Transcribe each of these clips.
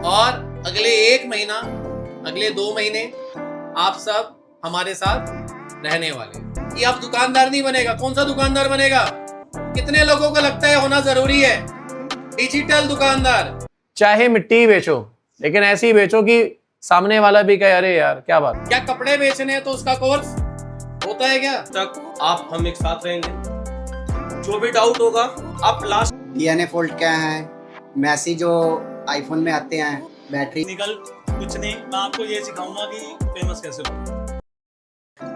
और अगले 1 महीना, अगले 2 महीने आप सब हमारे साथ रहने वाले। ये अब दुकानदार नहीं बनेगा। कौन सा दुकानदार बनेगा? कितने लोगों को लगता है होना जरूरी है? डिजिटल दुकानदार। चाहे मिट्टी बेचो, लेकिन ऐसी बेचो कि सामने वाला भी कहे अरे यार क्या बात। क्या कपड़े बेचने हैं तो उसका कोर्स होता है क्या? तक आप हम एक साथ रहेंगे। जो भी डाउट होगा आप लास्ट DNA फॉल्ट क्या है, मैसेज जो आईफोन में आते हैं, बैटरी निकल कुछ नहीं, मैं आपको ये सिखाऊंगा कि फेमस कैसे हो।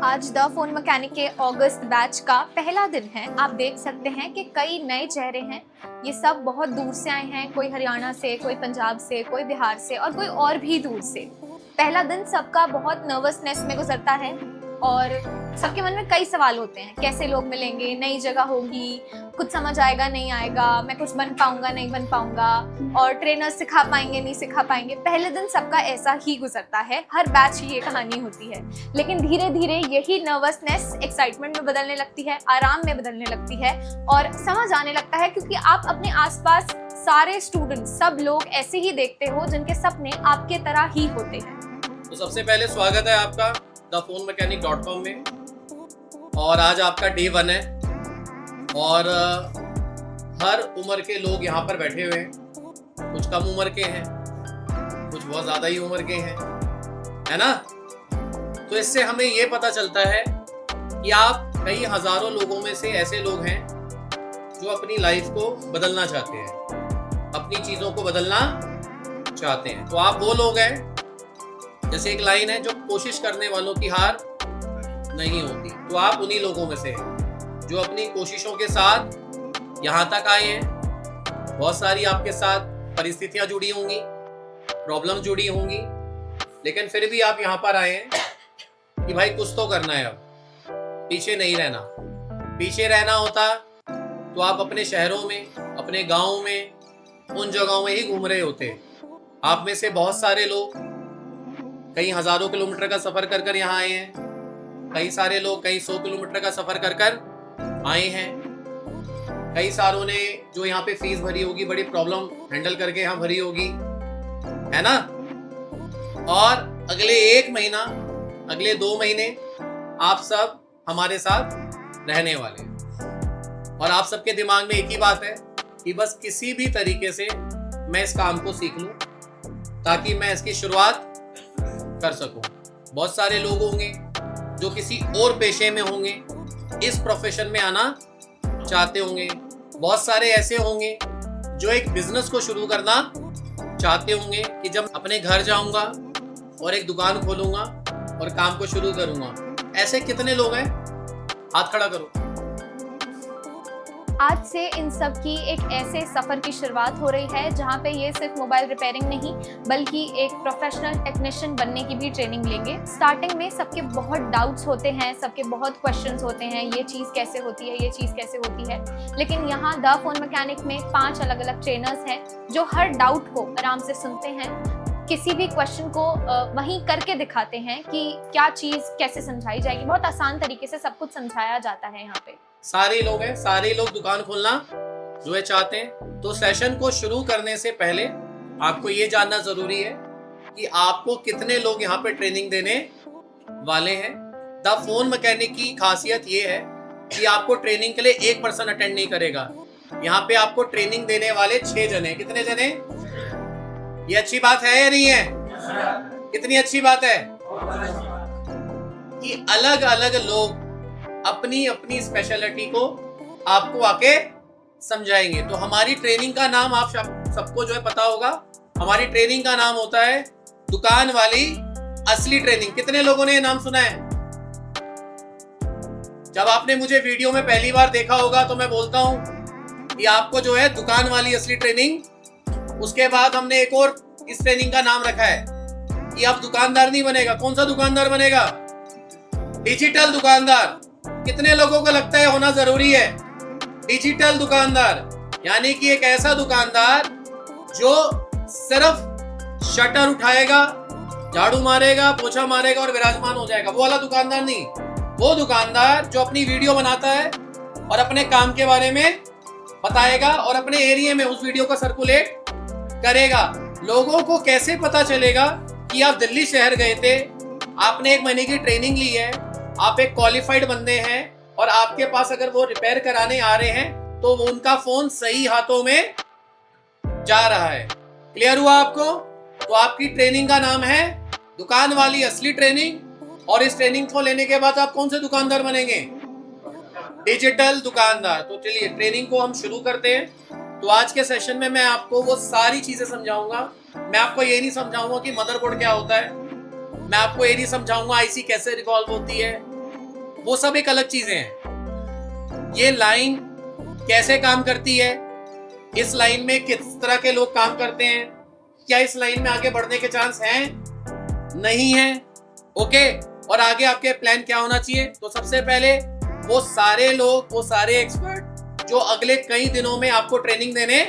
आज द फोन मैकेनिक के अगस्त बैच का पहला दिन है। आप देख सकते हैं कि कई नए चेहरे हैं। ये सब बहुत दूर से आए हैं, कोई हरियाणा से, कोई पंजाब से, कोई बिहार से और कोई और भी दूर से। पहला दिन सबका बहुत नर्वसनेस में गुजरता है और सबके मन में कई सवाल होते हैं। कैसे लोग मिलेंगे, नई जगह होगी, कुछ समझ आएगा नहीं आएगा, मैं कुछ बन पाऊंगा नहीं बन पाऊंगा, और ट्रेनर सिखा पाएंगे नहीं सिखा पाएंगे। पहले दिन सबका ऐसा ही गुजरता है, हर बैच की ये कहानी होती है। लेकिन धीरे धीरे यही नर्वसनेस एक्साइटमेंट में बदलने लगती है, आराम में बदलने लगती है और समझ आने लगता है, क्योंकि आप अपने आसपास सारे स्टूडेंट, सब लोग ऐसे ही देखते हो जिनके सपने आपके तरह ही होते हैं। तो सबसे पहले स्वागत है आपका thephonmechanic.com में। और आज आपका डे 1 है और हर उम्र के लोग यहाँ पर बैठे हुए हैं। कुछ कम उम्र के हैं, कुछ बहुत ज़्यादा ही उम्र के हैं, है ना? तो इससे हमें ये पता चलता है कि आप कई हज़ारों लोगों में से ऐसे लोग हैं जो अपनी लाइफ को बदलना चाहते हैं, अपनी चीज़ों को बदलना चाहते हैं। तो आप वो लोग हैं, जैसे एक लाइन है, जो कोशिश करने वालों की हार नहीं होती। तो आप उन्हीं लोगों में से हैं जो अपनी कोशिशों के साथ यहाँ तक आए हैं। बहुत सारी आपके साथ परिस्थितियाँ जुड़ी होंगी, प्रॉब्लम जुड़ी होंगी, लेकिन फिर भी आप यहाँ पर आए हैं कि भाई कुछ तो करना है। अब पीछे नहीं रहना। पीछे रहना होता तो आप अपने शहरों में, अपने गाँव में, उन जगहों में ही घूम रहे होते। आप में से बहुत सारे लोग कई हज़ारों किलोमीटर का सफ़र कर कर यहाँ आए हैं। कई सारे लोग कई 100 किलोमीटर का सफ़र कर कर आए हैं। कई सारों ने जो यहाँ पे फीस भरी होगी, बड़ी प्रॉब्लम हैंडल करके यहाँ भरी होगी, है ना? और अगले 1 महीना, अगले 2 महीने आप सब हमारे साथ रहने वाले हैं। और आप सबके दिमाग में एक ही बात है कि बस किसी भी तरीके से मैं इस काम को सीख लूँ ताकि मैं इसकी शुरुआत कर सकूं। बहुत सारे लोग होंगे जो किसी और पेशे में होंगे, इस प्रोफेशन में आना चाहते होंगे। बहुत सारे ऐसे होंगे जो एक बिजनेस को शुरू करना चाहते होंगे कि जब अपने घर जाऊंगा और एक दुकान खोलूंगा और काम को शुरू करूंगा। ऐसे कितने लोग हैं? हाथ खड़ा करो। आज से इन सब की एक ऐसे सफर की शुरुआत हो रही है जहां पे ये सिर्फ मोबाइल रिपेयरिंग नहीं बल्कि एक प्रोफेशनल टेक्नीशियन बनने की भी ट्रेनिंग लेंगे। स्टार्टिंग में सबके बहुत डाउट्स होते हैं, सबके बहुत क्वेश्चंस होते हैं, ये चीज़ कैसे होती है, ये चीज़ कैसे होती है। लेकिन यहाँ द फोन मैकेनिक में 5 अलग अलग ट्रेनर्स हैं जो हर डाउट को आराम से सुनते हैं, किसी भी क्वेश्चन को वहीं करके दिखाते हैं कि क्या चीज़ कैसे समझाई जाएगी। बहुत आसान तरीके से सब कुछ समझाया जाता है यहाँ पे। सारे लोग हैं, सारे लोग दुकान खोलना जो है चाहते हैं। तो सेशन को शुरू करने से पहले आपको ये जानना जरूरी है कि आपको कितने लोग यहाँ पे ट्रेनिंग देने वाले हैं। द फोन मैकेनिक की खासियत ये है कि आपको ट्रेनिंग के लिए 1 पर्सन अटेंड नहीं करेगा। यहाँ पे आपको ट्रेनिंग देने वाले 6 जने। कितने जने? ये अच्छी बात है या नहीं है? कितनी अच्छी बात है कि अलग अलग लोग अपनी अपनी स्पेशलिटी को आपको आके समझाएंगे। तो हमारी ट्रेनिंग का नाम आप सबको जो है पता होगा। हमारी ट्रेनिंग का नाम होता है दुकान वाली असली ट्रेनिंग। कितने लोगों ने ये नाम सुना है? जब आपने मुझे वीडियो में पहली बार देखा होगा तो मैं बोलता हूं कि आपको जो है दुकान वाली असली ट्रेनिंग, उसके बाद हमने एक और इस ट्रेनिंग का नाम रखा है कि अब दुकानदार नहीं बनेगा। कौन सा दुकानदार बनेगा? डिजिटल दुकानदार। कितने लोगों को लगता है होना जरूरी है? डिजिटल दुकानदार, यानी कि एक ऐसा दुकानदार जो सिर्फ शटर उठाएगा, झाड़ू मारेगा, पोछा मारेगा और विराजमान हो जाएगा। वो वाला दुकानदार नहीं। वो दुकानदार जो अपनी वीडियो बनाता है और अपने काम के बारे में बताएगा और अपने एरिया में उस वीडियो को सर्कुलेट करेगा। लोगों को कैसे पता चलेगा कि आप दिल्ली शहर गए थे, आपने 1 महीने की ट्रेनिंग ली है, आप एक क्वालिफाइड बंदे हैं और आपके पास अगर वो रिपेयर कराने आ रहे हैं तो वो उनका फोन सही हाथों में जा रहा है। क्लियर हुआ आपको? तो आपकी ट्रेनिंग का नाम है दुकान वाली असली ट्रेनिंग। और इस ट्रेनिंग को लेने के बाद आप कौन से दुकानदार बनेंगे? डिजिटल दुकानदार। तो चलिए ट्रेनिंग को हम शुरू करते हैं। तो आज के सेशन में मैं आपको वो सारी चीजें समझाऊंगा। मैं आपको ये नहीं समझाऊंगा कि मदरबोर्ड क्या होता है, मैं आपको ये नहीं समझाऊंगा आईसी कैसे रिवॉल्व होती है, वो सब एक अलग चीजें हैं। ये लाइन कैसे काम करती है, इस लाइन में किस तरह के लोग काम करते हैं, क्या इस लाइन में आगे बढ़ने के चांस हैं, नहीं है, ओके। और आगे आपके प्लान क्या होना चाहिए? तो सबसे पहले वो सारे लोग, वो सारे एक्सपर्ट जो अगले कई दिनों में आपको ट्रेनिंग देने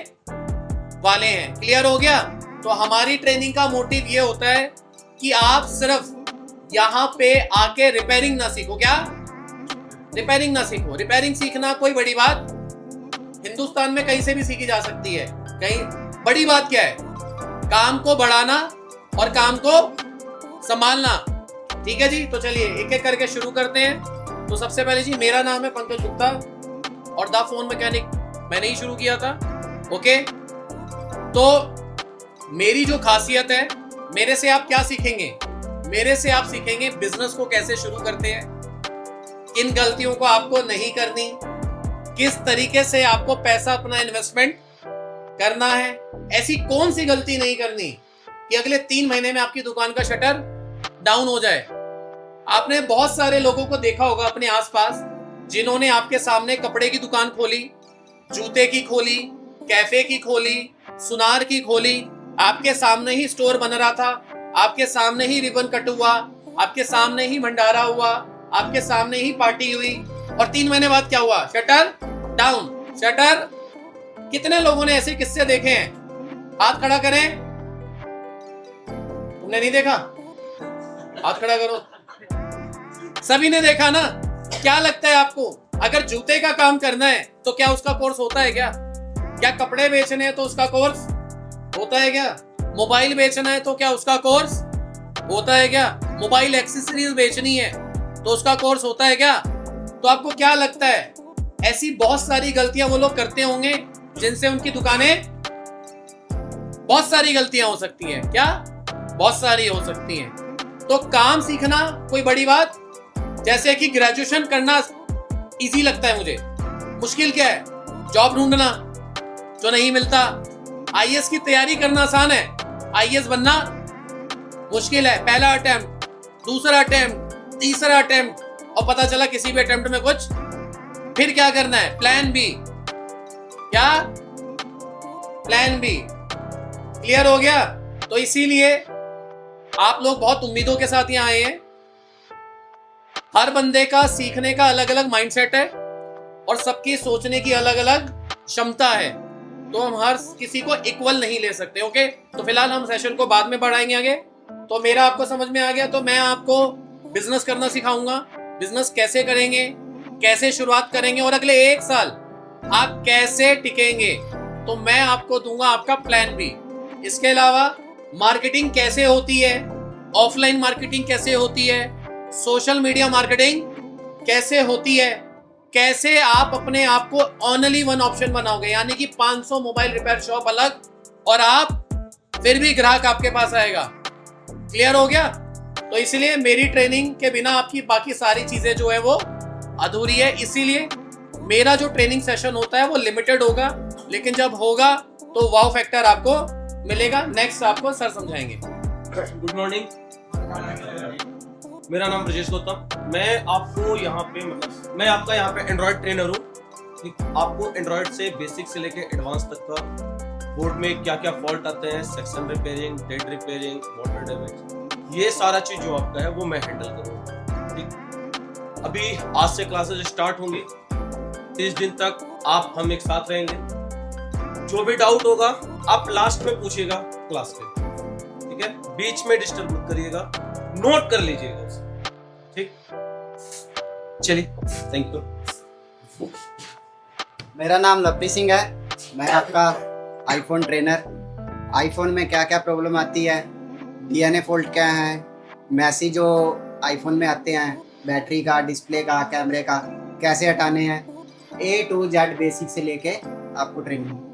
वाले हैं। क्लियर हो गया? तो हमारी ट्रेनिंग का मोटिव ये होता है कि आप सिर्फ यहाँ पे आके रिपेयरिंग ना सीखो। क्या? रिपेयरिंग ना सीखो। रिपेयरिंग सीखना कोई बड़ी बात हिंदुस्तान में कहीं से भी सीखी जा सकती है। कहीं बड़ी बात क्या है? काम को बढ़ाना और काम को संभालना। ठीक है जी। तो चलिए एक एक करके शुरू करते हैं। तो सबसे पहले जी, मेरा नाम है पंकज गुप्ता और द फोन मैकेनिक मैंने ही शुरू किया था, ओके। तो मेरी जो खासियत है, मेरे से आप क्या सीखेंगे? मेरे से आप सीखेंगे बिजनेस को कैसे शुरू करते हैं, किन गलतियों को आपको नहीं करनी, किस तरीके से आपको पैसा अपना इन्वेस्टमेंट करना है, ऐसी कौन सी गलती नहीं करनी कि अगले 3 महीने में आपकी दुकान का शटर डाउन हो जाए। आपने बहुत सारे लोगों को देखा होगा अपने आसपास जिन्होंने आपके सामने कपड़े की दुकान खोली, जूते की खोली, कैफे की खोली, सुनार की खोली, आपके सामने ही स्टोर बन रहा था, आपके सामने ही रिबन कट हुआ, आपके सामने ही भंडारा हुआ, आपके सामने ही पार्टी हुई, और 3 महीने बाद क्या हुआ? Shutter down. शटर। कितने लोगों ने ऐसे किस्से देखे हैं? हाथ खड़ा करें। तुमने नहीं देखा? हाथ खड़ा करो। सभी ने देखा ना? क्या लगता है आपको, अगर जूते का काम करना है तो क्या उसका कोर्स होता है क्या? क्या कपड़े बेचने हैं तो उसका कोर्स होता है क्या? मोबाइल बेचना है तो क्या उसका कोर्स होता है क्या? मोबाइल एक्सेसरीज बेचनी है तो उसका कोर्स होता है क्या? तो आपको क्या लगता है ऐसी बहुत सारी गलतियां वो लोग करते होंगे जिनसे उनकी दुकानें, बहुत सारी गलतियां हो सकती हैं। क्या? बहुत सारी हो सकती हैं। तो काम सीखना कोई बड़ी बात, जैसे कि ग्रेजुएशन करना इजी लगता है मुझे, मुश्किल क्या है? जॉब ढूंढना जो नहीं मिलता। आईएएस की तैयारी करना आसान है, आईएएस बनना मुश्किल है। पहला अटेम्प्ट, दूसरा अटेम्प्ट, तीसरा अटेम्प्ट, और पता चला किसी भी अटेम्प्ट में कुछ। फिर क्या करना है? Plan B. क्या? Plan B. क्लियर हो गया? तो इसीलिए आप लोग बहुत उम्मीदों के साथ यहाँ आए हैं। हर बंदे का सीखने का अलग अलग माइंडसेट है और सबकी सोचने की अलग अलग क्षमता है, तो हम हर किसी को इक्वल नहीं ले सकते, ओके। तो फिलहाल हम सेशन को बाद में बढ़ाएंगे आगे। तो मेरा आपको समझ में आ गया, तो मैं आपको बिजनेस करना सिखाऊंगा, बिजनेस कैसे करेंगे, कैसे शुरुआत करेंगे और अगले 1 साल आप कैसे टिकेंगे, तो मैं आपको दूंगा आपका प्लान बी। इसके अलावा मार्केटिंग कैसे होती है, ऑफलाइन मार्केटिंग कैसे होती है, सोशल मीडिया मार्केटिंग कैसे होती है, कैसे आप अपने आप को ओनली वन ऑप्शन बनाओगे, यानी कि 500 मोबाइल रिपेयर शॉप अलग और आप फिर भी ग्राहक आपके पास आएगा। क्लियर हो गया? तो इसलिए मेरी ट्रेनिंग के बिना आपकी बाकी सारी चीजें जो है वो अधूरी है। इसीलिए मेरा जो ट्रेनिंग सेशन होता है वो लिमिटेड होगा, लेकिन जब होगा तो वाव फैक्टर आपको मिलेगा। नेक्स्ट आपको सर समझाएंगे। गुड मॉर्निंग, मेरा नाम ब्रजेश गौतम। मैं आपको यहाँ पे मैं आपका यहाँ पे एंड्रॉयड ट्रेनर हूँ। आपको एंड्रॉयड से बेसिक से लेके एडवांस तक का बोर्ड में क्या क्या फॉल्ट आते हैं, section repairing, dead repairing, water damage, ये सारा चीज जो आपका है वो मैं हैंडल करूँगा। ठीक, अभी आज से क्लासेस स्टार्ट होंगी, 30 दिन तक आप हम एक साथ रहेंगे। जो भी डाउट होगा आप लास्ट में पूछिएगा क्लास के, ठीक है? बीच में डिस्टर्ब मत करिएगा, नोट कर लीजिएगा उसे। ठीक, चलिए, थैंक यू। मेरा नाम लवप्रीत सिंह है, मैं आपका आईफोन ट्रेनर आईफोन में क्या क्या प्रॉब्लम आती है, डीएनए फॉल्ट क्या है, मैसेज जो आईफोन में आते हैं, बैटरी का, डिस्प्ले का, कैमरे का कैसे हटाने हैं, A to Z बेसिक से लेके आपको ट्रेनिंग।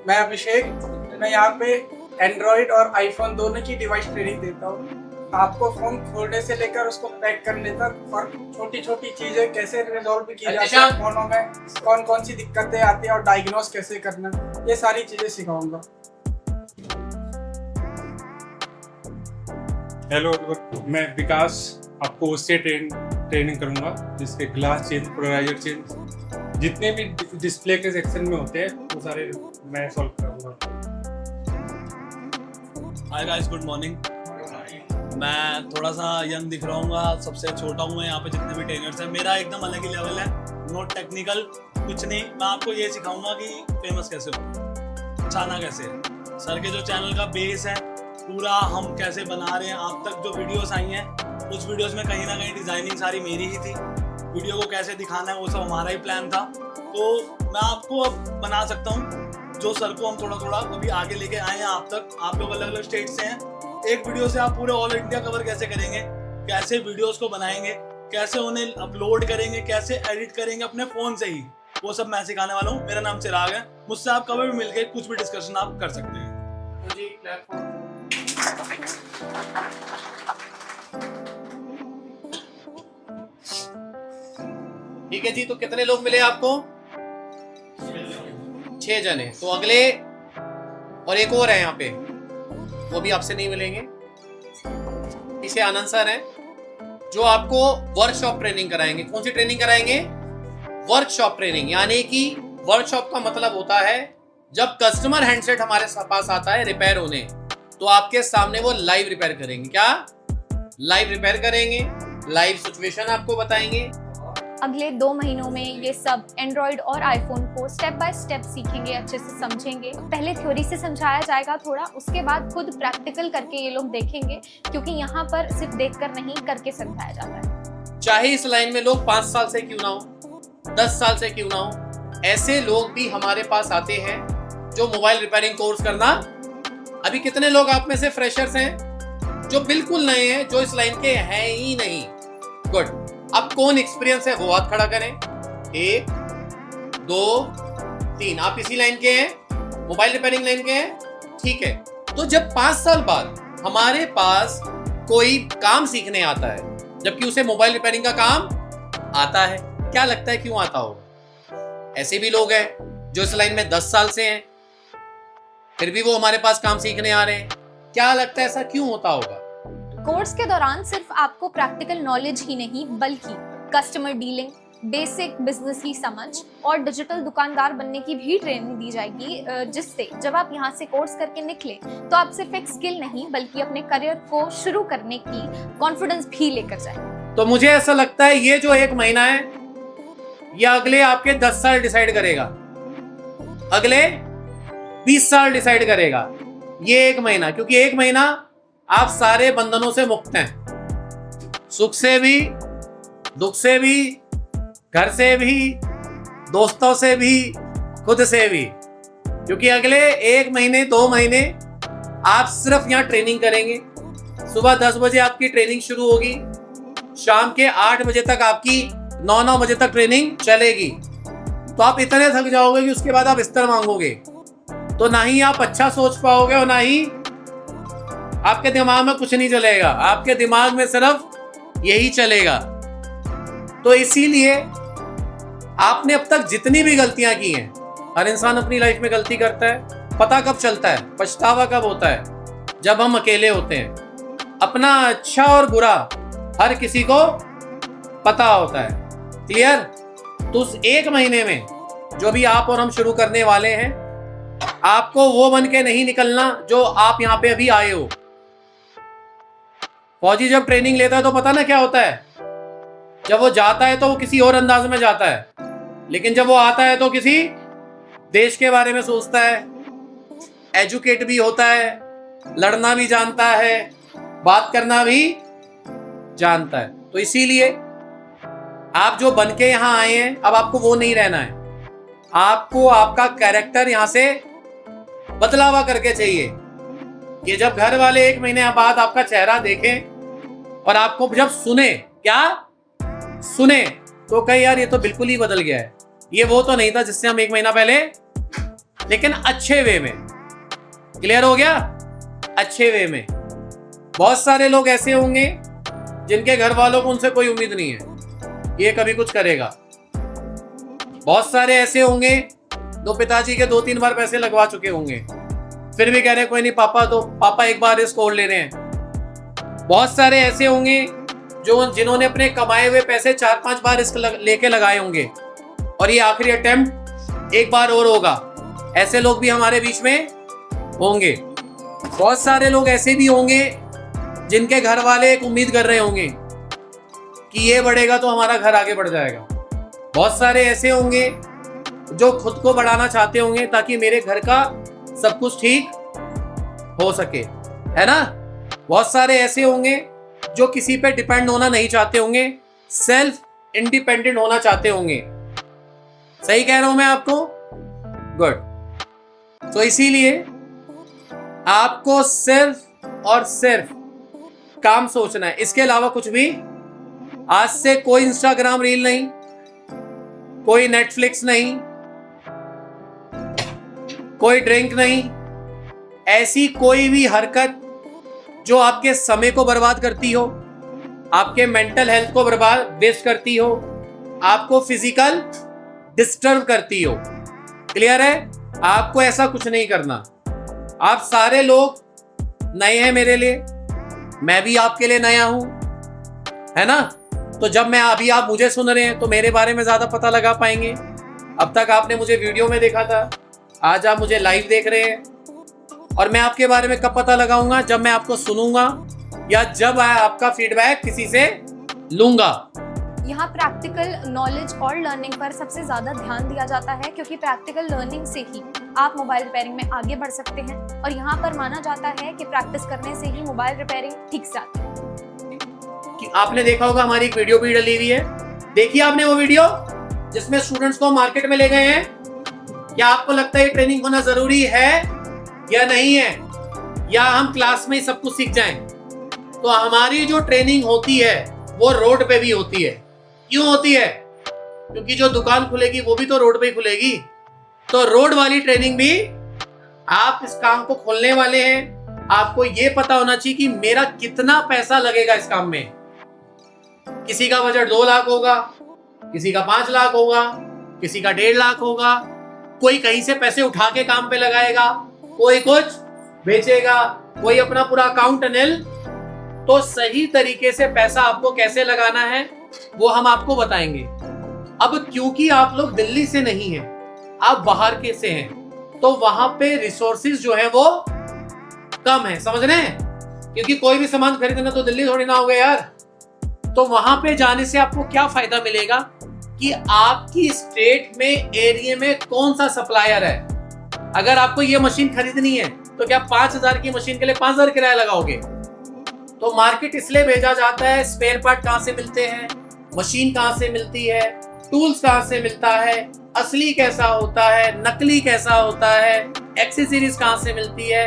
मैं अभिषेक, मैं यहाँ पे एंड्रॉइड और आईफोन दोनों की डिवाइस ट्रेनिंग देता हूँ। आपको फोन खोलने से लेकर उसको पैक करने तक और छोटी छोटी चीजें कैसे रिजॉल्व की जाती है फोनों में, कौन कौन सी दिक्कतें आती है और डायग्नोस कैसे करना, ये सारी चीजें सिखाऊंगा। हेलो, मैं विकास आपको उससे ट्रेनिंग करूंगा जिसके ग्लास चेंज, पोलराइजर चेंज, जितने भी डिस्प्ले के सेक्शन में होते हैं वो सारे मैं सॉल्व करूंगा। Hi guys, good morning. मैं थोड़ा सा यंग दिख रहा हूँ, सबसे छोटा हूँ यहाँ पे जितने भी ट्रेनर्स हैं। मेरा एकदम अलग ही लेवल है, नॉट टेक्निकल कुछ नहीं। मैं आपको ये सिखाऊंगा कि फेमस कैसे हो, छाना कैसे है। सर के जो चैनल का बेस है पूरा हम कैसे बना रहे हैं। आप तक जो वीडियोस आई हैं उस वीडियोस में कहीं ना कहीं डिजाइनिंग सारी मेरी ही थी। वीडियो को कैसे दिखाना है वो सब हमारा ही प्लान था। तो मैं आपको अब बना सकता हूँ जो सर को हम थोड़ा थोड़ा अभी आगे लेके आए हैं आप तक। आप लोग अलग अलग स्टेट से हैं, एक वीडियो से आप पूरे ऑल इंडिया कवर कैसे करेंगे, कैसे वीडियोस को बनाएंगे, कैसे उन्हें अपलोड करेंगे, कैसे एडिट करेंगे अपने फोन से ही, वो सब मैं सिखाने वाला हूँ। मेरा नाम चिराग है। मुझसे आप कभी भी मिलके कुछ भी डिस्कशन आप कर सकते हैं। ठीक है जी, तो कितने लोग मिले आपको? 6 जने। तो अगले और एक और है यहाँ पे, वो भी आपसे नहीं मिलेंगे। इसे आनंद सर हैं जो आपको वर्कशॉप ट्रेनिंग कराएंगे। कौन सी ट्रेनिंग कराएंगे? Workshop training. यानी कि वर्कशॉप का मतलब होता है जब कस्टमर हैंडसेट हमारे पास आता है रिपेयर होने, तो आपके सामने वो लाइव रिपेयर करेंगे। क्या? लाइव रिपेयर करेंगे, लाइव सिचुएशन आपको बताएंगे। अगले 2 महीनों में ये सब एंड्रॉइड और आईफोन को स्टेप बाय स्टेप सीखेंगे, अच्छे से समझेंगे। पहले थ्योरी से समझाया जाएगा थोड़ा, उसके बाद खुद प्रैक्टिकल करके ये लोग देखेंगे, क्योंकि यहाँ पर सिर्फ देखकर नहीं करके समझाया जाता है। चाहे इस लाइन में लोग 5 साल से क्यों ना हो, 10 साल से क्यों ना हो, ऐसे लोग भी हमारे पास आते हैं जो मोबाइल रिपेयरिंग कोर्स करना। अभी कितने लोग आप में से फ्रेशर्स हैं जो बिल्कुल नए हैं, जो इस लाइन के हैं ही नहीं? गुड। अब कौन एक्सपीरियंस है वो हाथ खड़ा करें। 1 2 3। आप इसी लाइन के हैं, मोबाइल रिपेयरिंग लाइन के हैं, ठीक है। तो जब 5 साल बाद हमारे पास कोई काम सीखने आता है, जबकि उसे मोबाइल रिपेयरिंग का काम आता है, क्या लगता है क्यों आता होगा? ऐसे भी लोग हैं जो इस लाइन में 10 साल से हैं, फिर भी वो हमारे पास काम सीखने आ रहे हैं। क्या लगता है ऐसा क्यों होता होगा? कोर्स के दौरान सिर्फ आपको प्रैक्टिकल नॉलेज ही नहीं, बल्कि कस्टमर डीलिंग, बेसिक बिजनेस की समझ और डिजिटल दुकानदार बनने की भी ट्रेनिंग दी जाएगी, जिससे जब आप यहाँ से कोर्स करके निकले तो आप सिर्फ एक स्किल नहीं बल्कि अपने करियर को शुरू करने की कॉन्फिडेंस भी लेकर जाएंगे। तो मुझे ऐसा लगता है ये जो 1 महीना है ये अगले आपके 10 साल डिसाइड करेगा, अगले 20 साल डिसाइड करेगा ये 1 महीना। क्योंकि 1 महीना आप सारे बंधनों से मुक्त हैं, सुख से भी, दुख से भी, घर से भी, दोस्तों से भी, खुद से भी। क्योंकि अगले 1 महीने 2 महीने आप सिर्फ यहाँ ट्रेनिंग करेंगे। सुबह 10 बजे आपकी ट्रेनिंग शुरू होगी, शाम के 8 बजे तक आपकी 9 बजे तक ट्रेनिंग चलेगी। तो आप इतने थक जाओगे कि उसके बाद आप बिस्तर मांगोगे, तो ना ही आप अच्छा सोच पाओगे और ना ही आपके दिमाग में कुछ नहीं चलेगा। आपके दिमाग में सिर्फ यही चलेगा। तो इसीलिए आपने अब तक जितनी भी गलतियां की हैं, हर इंसान अपनी लाइफ में गलती करता है। पता कब चलता है, पछतावा कब होता है? जब हम अकेले होते हैं। अपना अच्छा और बुरा हर किसी को पता होता है। क्लियर? तो उस 1 महीने में जो भी आप और हम शुरू करने वाले हैं, आपको वो बन के नहीं निकलना जो आप यहाँ पे अभी आए हो। फौजी जब ट्रेनिंग लेता है तो पता ना क्या होता है, जब वो जाता है तो वो किसी और अंदाज में जाता है, लेकिन जब वो आता है तो किसी देश के बारे में सोचता है, एजुकेट भी होता है, लड़ना भी जानता है, बात करना भी जानता है। तो इसीलिए आप जो बन के यहाँ आए हैं, अब आपको वो नहीं रहना है। आपको आपका कैरेक्टर यहां से बदला हुआ करके चाहिए कि जब घर वाले 1 महीने बाद आपका चेहरा देखें और आपको जब सुने, क्या सुने, तो कहे यार ये तो बिल्कुल ही बदल गया है, ये वो तो नहीं था जिससे हम 1 महीना पहले, लेकिन अच्छे वे में। क्लियर हो गया? अच्छे वे में। बहुत सारे लोग ऐसे होंगे जिनके घर वालों को उनसे कोई उम्मीद नहीं है ये कभी कुछ करेगा। बहुत सारे ऐसे होंगे जो पिताजी के 2-3 बार पैसे लगवा चुके होंगे, फिर भी कह रहे कोई नहीं पापा, तो पापा एक बार रिस्क और ले रहे हैं। बहुत सारे ऐसे होंगे जो जिन्होंने अपने कमाए हुए पैसे 4-5 बार रिस्क लेके लगाए होंगे और ये आखिरी अटेम्प्ट एक बार और होगा। ऐसे लोग भी हमारे बीच में होंगे। बहुत सारे लोग ऐसे भी होंगे जिनके घर वाले एक उम्मीद कर रहे होंगे कि ये बढ़ेगा तो हमारा घर आगे बढ़ जाएगा। बहुत सारे ऐसे होंगे जो खुद को बढ़ाना चाहते होंगे ताकि मेरे घर का सब कुछ ठीक हो सके, है ना। बहुत सारे ऐसे होंगे जो किसी पे डिपेंड होना नहीं चाहते होंगे, सेल्फ इंडिपेंडेंट होना चाहते होंगे। सही कह रहा हूं मैं आपको? गुड। तो इसीलिए आपको सिर्फ और सिर्फ काम सोचना है, इसके अलावा कुछ भी। आज से कोई इंस्टाग्राम रील नहीं, कोई नेटफ्लिक्स नहीं, कोई ड्रिंक नहीं, ऐसी कोई भी हरकत जो आपके समय को बर्बाद करती हो, आपके मेंटल हेल्थ को बर्बाद वेस्ट करती हो, आपको फिजिकल डिस्टर्ब करती हो। क्लियर है? आपको ऐसा कुछ नहीं करना। आप सारे लोग नए हैं मेरे लिए, मैं भी आपके लिए नया हूं, है ना। तो जब मैं अभी आप मुझे सुन रहे हैं तो मेरे बारे में ज्यादा पता लगा पाएंगे। अब तक आपने मुझे वीडियो में देखा था, आज आप मुझे लाइव देख रहे हैं, और मैं आपके बारे में कब पता लगाऊंगा? जब मैं आपको सुनूंगा या जब आपका फीडबैक किसी से लूंगा। यहाँ प्रैक्टिकल नॉलेज और लर्निंग पर सबसे ज़्यादा ध्यान दिया जाता है, क्योंकि प्रैक्टिकल लर्निंग से ही आप मोबाइल रिपेयरिंग में आगे बढ़ सकते हैं। और यहाँ पर माना जाता है कि प्रैक्टिस करने से ही मोबाइल रिपेयरिंग ठीक से आती है। कि आपने देखा होगा हमारी एक वीडियो भी डली हुई है, देखिए आपने वो वीडियो जिसमें स्टूडेंट्स को मार्केट में ले गए हैं। क्या आपको लगता है ट्रेनिंग होना जरूरी है या नहीं है, या हम क्लास में ही सब कुछ सीख जाएं? तो हमारी जो ट्रेनिंग होती है वो रोड पे भी होती है। क्यों होती है? क्योंकि जो दुकान खुलेगी वो भी तो रोड पे ही खुलेगी। तो रोड वाली ट्रेनिंग भी, आप इस काम को खोलने वाले हैं, आपको ये पता होना चाहिए कि मेरा कितना पैसा लगेगा इस काम में। किसी का बजट 2 लाख होगा, किसी का 5 लाख होगा, किसी का 1.5 लाख होगा। कोई कहीं से पैसे उठा के काम पे लगाएगा, कोई कुछ बेचेगा, कोई अपना पूरा अकाउंट अनिल। तो सही तरीके से पैसा आपको कैसे लगाना है वो हम आपको बताएंगे। अब क्योंकि आप लोग दिल्ली से नहीं हैं, आप बाहर के से हैं, तो वहां पे रिसोर्सेज जो है वो कम है, समझ रहे हैं? क्योंकि कोई भी सामान खरीदना तो दिल्ली थोड़ी ना होगा यार। तो वहां पे जाने से आपको क्या फायदा मिलेगा कि आपकी स्टेट में, एरिया में कौन सा सप्लायर है। अगर आपको ये मशीन खरीदनी है तो क्या 5,000 की मशीन के लिए 5,000 किराया लगाओगे? तो मार्केट इसलिए भेजा जाता है, स्पेयर पार्ट कहां से मिलते हैं, मशीन कहां से मिलती है, टूल्स कहां से मिलता है, असली कैसा होता है, नकली कैसा होता है, एक्सेसरीज कहां से मिलती है।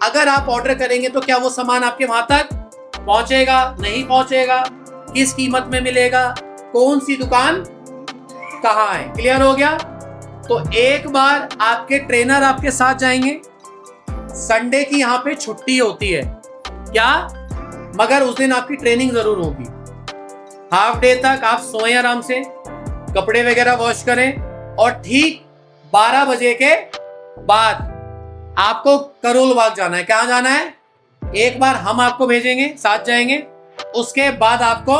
अगर आप ऑर्डर करेंगे तो क्या वो सामान आपके वहां तक पहुंचेगा? नहीं पहुंचेगा। किस कीमत में मिलेगा, कौन सी दुकान कहां है। क्लियर हो गया? तो एक बार आपके ट्रेनर आपके साथ जाएंगे। संडे की यहाँ पे छुट्टी होती है क्या, मगर उस दिन आपकी ट्रेनिंग जरूर होगी। हाफ डे तक आप सोएं आराम से, कपड़े वगैरह वॉश करें, और ठीक 12 बजे के बाद आपको करोल बाग जाना है। कहाँ जाना है? एक बार हम आपको भेजेंगे, साथ जाएंगे, उसके बाद आपको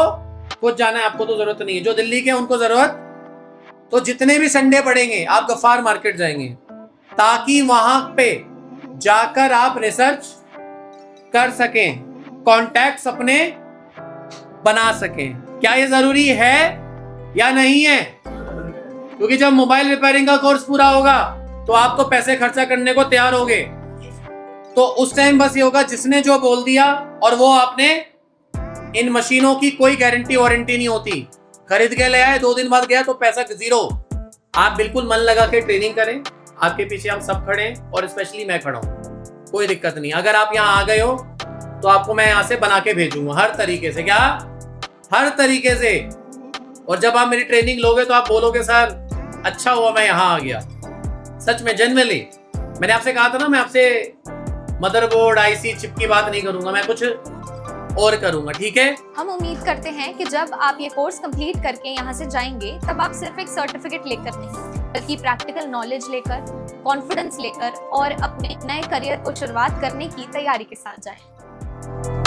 खुद जाना है। आपको तो जरूरत नहीं है, जो दिल्ली के उनको जरूरत। तो जितने भी संडे पड़ेंगे आप गफ्फार मार्केट जाएंगे, ताकि वहां पे जाकर आप रिसर्च कर सकें, कॉन्टैक्ट्स अपने बना सकें। क्या ये जरूरी है या नहीं है? क्योंकि जब मोबाइल रिपेयरिंग का कोर्स पूरा होगा तो आपको पैसे खर्चा करने को तैयार होगे। तो उस टाइम बस ये होगा जिसने जो बोल दिया, और वो आपने, इन मशीनों की कोई गारंटी वारंटी नहीं होती। खरीद के ले आए, 2 दिन बाद गया तो पैसा 0। आप बिल्कुल मन लगा के ट्रेनिंग करें, आपके पीछे हम सब खड़े हैं और स्पेशली मैं खड़ा हूँ, कोई दिक्कत नहीं। अगर आप यहाँ आ गए हो तो आपको मैं यहाँ से बना के भेजूंगा हर तरीके से, क्या हर तरीके से। और जब आप मेरी ट्रेनिंग लोगे तो आप बोलोगे सर अच्छा हुआ मैं यहाँ आ गया। सच में जेन्युइनली, मैंने आपसे कहा था ना, मैं आपसे मदरबोर्ड आईसी चिप की बात नहीं करूंगा, मैं कुछ और करूंगा, ठीक है। हम उम्मीद करते हैं कि जब आप ये कोर्स कंप्लीट करके यहाँ से जाएंगे तब आप सिर्फ एक सर्टिफिकेट लेकर नहीं बल्कि प्रैक्टिकल नॉलेज लेकर, कॉन्फिडेंस लेकर और अपने नए करियर को शुरुआत करने की तैयारी के साथ जाएं।